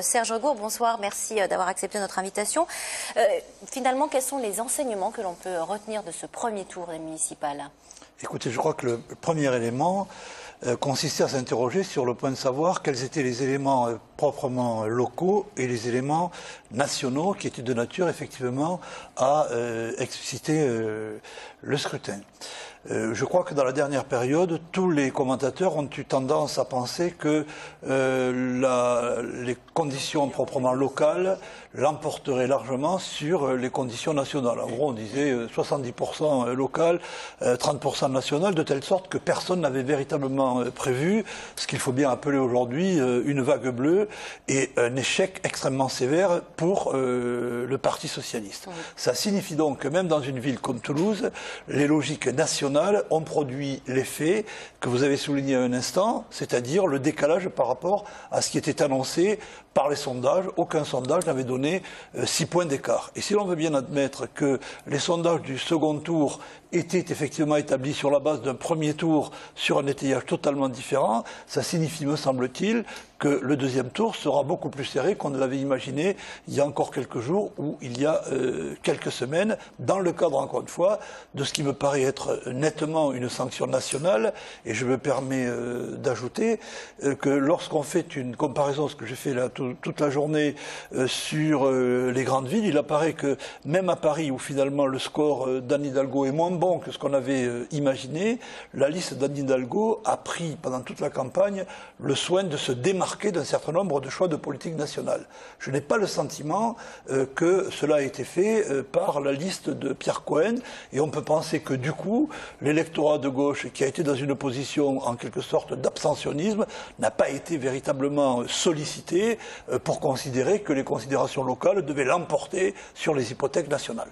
Serge Regour, bonsoir, merci d'avoir accepté notre invitation. Finalement, quels sont les enseignements que l'on peut retenir de ce premier tour des municipales? Écoutez, je crois que le premier élément consistait à s'interroger sur le point de savoir quels étaient les éléments proprement locaux et les éléments nationaux qui étaient de nature effectivement à expliciter le scrutin. Je crois que dans la dernière période, tous les commentateurs ont eu tendance à penser que les conditions proprement locales l'emporteraient largement sur les conditions nationales. En gros, on disait 70% local, 30% national, de telle sorte que personne n'avait véritablement prévu ce qu'il faut bien appeler aujourd'hui une vague bleue et un échec extrêmement sévère pour le Parti socialiste. Oui. Ça signifie donc que même dans une ville comme Toulouse, les logiques nationales ont produit l'effet que vous avez souligné à un instant, c'est-à-dire le décalage par rapport à ce qui était annoncé par les sondages. Aucun sondage n'avait donné 6 points d'écart. Et si l'on veut bien admettre que les sondages du second tour étaient effectivement établis sur la base d'un premier tour sur un étayage totalement différent, ça signifie, me semble-t-il, que le deuxième tour sera beaucoup plus serré qu'on ne l'avait imaginé il y a encore quelques jours ou il y a quelques semaines, dans le cadre, encore une fois, de ce qui me paraît être nettement une sanction nationale. Et je me permets d'ajouter que lorsqu'on fait une comparaison, ce que j'ai fait là toute la journée sur les grandes villes, il apparaît que même à Paris, où finalement le score d'Anne Hidalgo est moins bon que ce qu'on avait imaginé, la liste d'Anne Hidalgo a pris pendant toute la campagne le soin de se démarquer d'un certain nombre de choix de politique nationale. Je n'ai pas le sentiment que cela a été fait par la liste de Pierre Cohen, et on peut penser que du coup, l'électorat de gauche, qui a été dans une position en quelque sorte d'abstentionnisme, n'a pas été véritablement sollicité pour considérer que les considérations locales devaient l'emporter sur les hypothèques nationales.